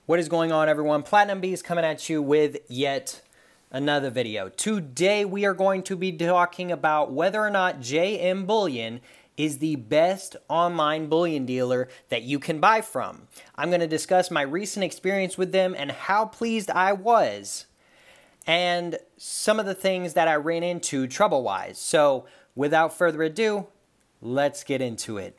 What is going on, everyone? Platinum B is coming at you with yet another video. Today we are going to be talking about whether or not Jm Bullion is the best online bullion dealer that you can buy from. I'm going to discuss my recent experience with them and how pleased I was, and some of the things that I ran into trouble-wise. So without further ado, let's get into it.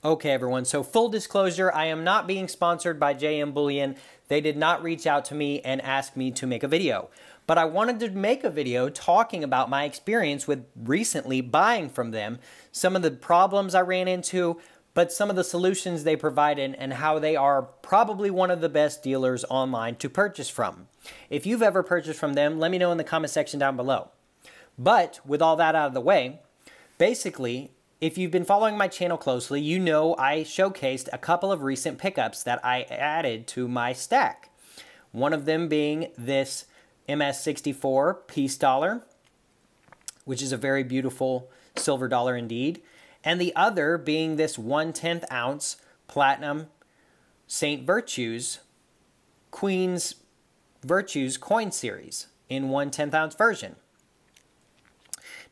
Okay, everyone, so full disclosure, I am not being sponsored by Jm Bullion. They did not reach out to me and ask me to make a video. But I wanted to make a video talking about my experience with recently buying from them, some of the problems I ran into, but some of the solutions they provided and how they are probably one of the best dealers online to purchase from. If you've ever purchased from them, let me know in the comment section down below. But with all that out of the way, basically, if you've been following my channel closely, you know I showcased a couple of recent pickups that I added to my stack. One of them being this MS64 piece dollar, which is a very beautiful silver dollar indeed, and the other being this 1/10 ounce platinum St. Virtues Queen's Virtues coin series in 1/10 ounce version.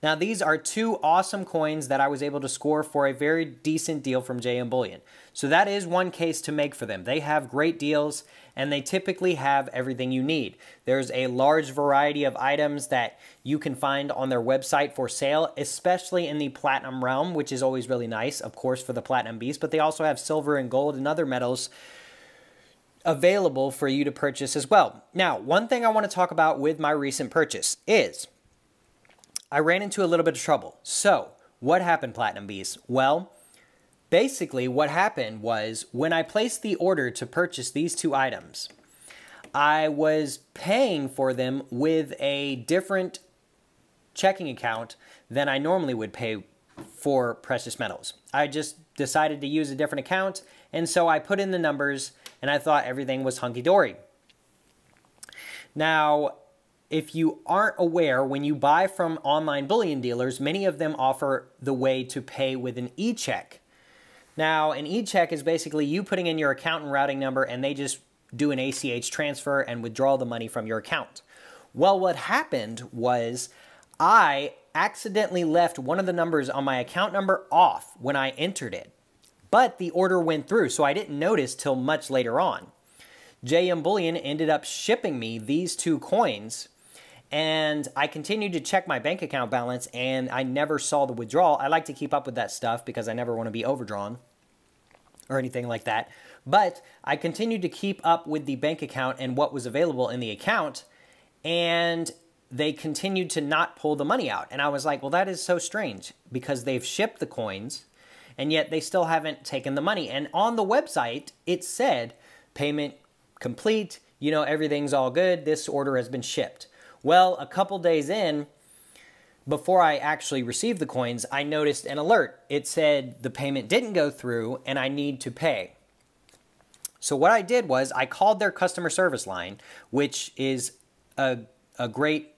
Now, these are two awesome coins that I was able to score for a very decent deal from Jm Bullion. So that is one case to make for them. They have great deals, and they typically have everything you need. There's a large variety of items that you can find on their website for sale, especially in the platinum realm, which is always really nice, of course, for the Platinum Beast. But they also have silver and gold and other metals available for you to purchase as well. Now, one thing I want to talk about with my recent purchase is I ran into a little bit of trouble. So, what happened, Platinum Bees? Well, basically what happened was when I placed the order to purchase these two items, I was paying for them with a different checking account than I normally would pay for precious metals. I just decided to use a different account, and so I put in the numbers, and I thought everything was hunky-dory. Now, if you aren't aware, when you buy from online bullion dealers, many of them offer the way to pay with an e-check. Now, an e-check is basically you putting in your account and routing number, and they just do an ACH transfer and withdraw the money from your account. Well, what happened was I accidentally left one of the numbers on my account number off when I entered it, but the order went through, so I didn't notice till much later on. Jm Bullion ended up shipping me these two coins, and I continued to check my bank account balance, and I never saw the withdrawal. I like to keep up with that stuff because I never want to be overdrawn or anything like that. But I continued to keep up with the bank account and what was available in the account, and they continued to not pull the money out. And I was like, well, that is so strange because they've shipped the coins, and yet they still haven't taken the money. And on the website, it said, payment complete, you know, everything's all good, this order has been shipped. Well, a couple days in, before I actually received the coins, I noticed an alert. It said the payment didn't go through and I need to pay. So what I did was I called their customer service line, which is a great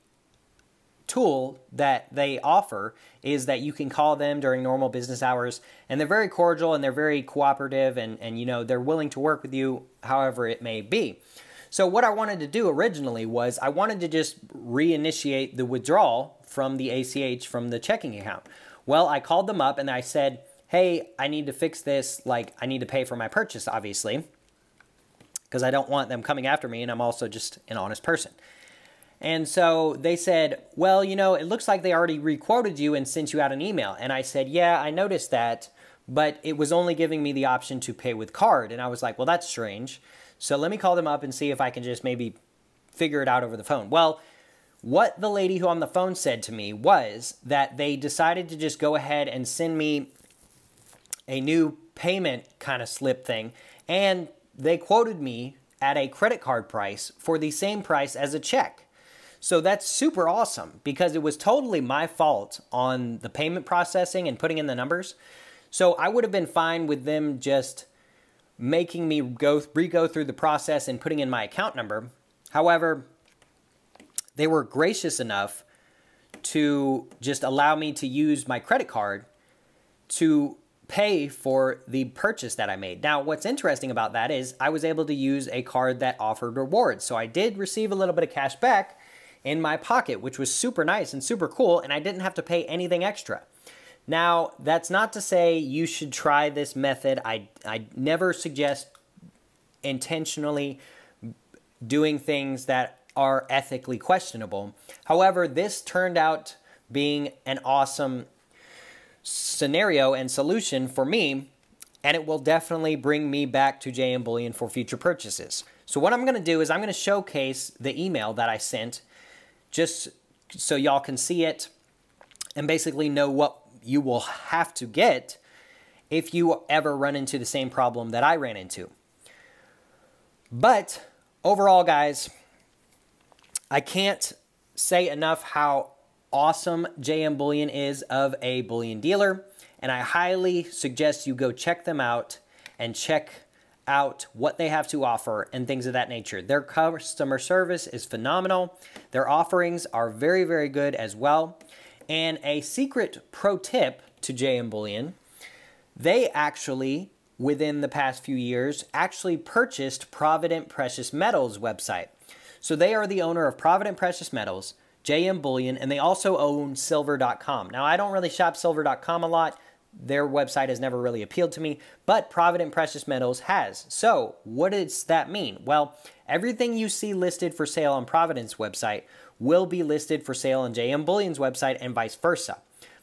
tool that they offer, is that you can call them during normal business hours, and they're very cordial and they're very cooperative, and you know, they're willing to work with you however it may be. So what I wanted to do originally was I wanted to just reinitiate the withdrawal from the ACH from the checking account. Well, I called them up and I said, hey, I need to fix this, like I need to pay for my purchase, obviously, because I don't want them coming after me, and I'm also just an honest person. And so they said, well, you know, it looks like they already requoted you and sent you out an email. And I said, yeah, I noticed that, but it was only giving me the option to pay with card. And I was like, well, that's strange. So let me call them up and see if I can just maybe figure it out over the phone. Well, what the lady who on the phone said to me was that they decided to just go ahead and send me a new payment kind of slip thing, and they quoted me at a credit card price for the same price as a check. So that's super awesome because it was totally my fault on the payment processing and putting in the numbers. So I would have been fine with them just making me re-go through the process and putting in my account number. However, they were gracious enough to just allow me to use my credit card to pay for the purchase that I made. Now, what's interesting about that is I was able to use a card that offered rewards. So I did receive a little bit of cash back in my pocket, which was super nice and super cool, and I didn't have to pay anything extra. Now, that's not to say you should try this method. I never suggest intentionally doing things that are ethically questionable. However, this turned out being an awesome scenario and solution for me, and it will definitely bring me back to Jm Bullion for future purchases. So what I'm going to do is I'm going to showcase the email that I sent just so y'all can see it and basically know what you will have to get if you ever run into the same problem that I ran into. But overall, guys, I can't say enough how awesome Jm Bullion is of a bullion dealer, and I highly suggest you go check them out and check out what they have to offer and things of that nature. Their customer service is phenomenal. Their offerings are very, very good as well. And a secret pro tip to Jm Bullion, they actually, within the past few years, actually purchased Provident Precious Metals website. So they are the owner of Provident Precious Metals, Jm Bullion, and they also own Silver.com. Now, I don't really shop Silver.com a lot. Their website has never really appealed to me, but Provident Precious Metals has. So what does that mean? Well, everything you see listed for sale on Provident's website will be listed for sale on Jm Bullion's website and vice versa.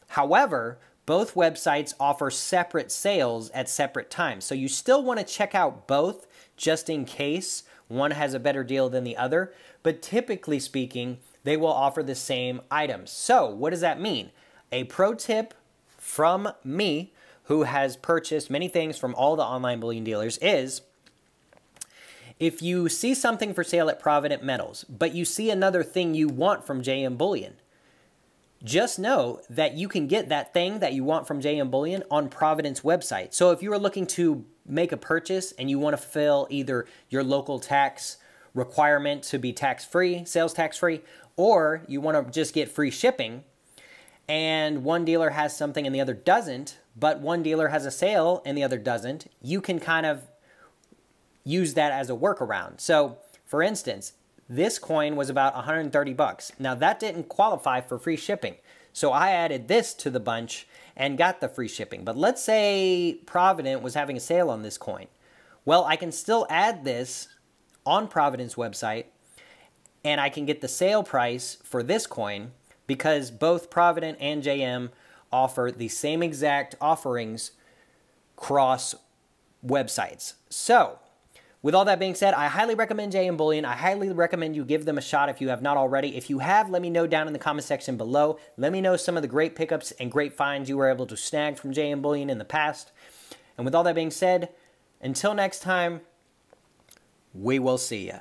However, both websites offer separate sales at separate times. So you still want to check out both just in case one has a better deal than the other. But typically speaking, they will offer the same items. So what does that mean? A pro tip from me, who has purchased many things from all the online bullion dealers, is if you see something for sale at Provident Metals, but you see another thing you want from Jm Bullion, just know that you can get that thing that you want from Jm Bullion on Provident's website. So if you are looking to make a purchase and you want to fill either your local tax requirement to be tax-free, sales tax-free, or you want to just get free shipping, and one dealer has something and the other doesn't, but one dealer has a sale and the other doesn't, you can kind of use that as a workaround. So, for instance, this coin was about 130 bucks. Now, that didn't qualify for free shipping. So I added this to the bunch and got the free shipping. But let's say Provident was having a sale on this coin. Well, I can still add this on Provident's website, and I can get the sale price for this coin because both Provident and JM offer the same exact offerings cross websites. So, with all that being said, I highly recommend Jm Bullion. I highly recommend you give them a shot if you have not already. If you have, let me know down in the comment section below. Let me know some of the great pickups and great finds you were able to snag from Jm Bullion in the past. And with all that being said, until next time, we will see ya.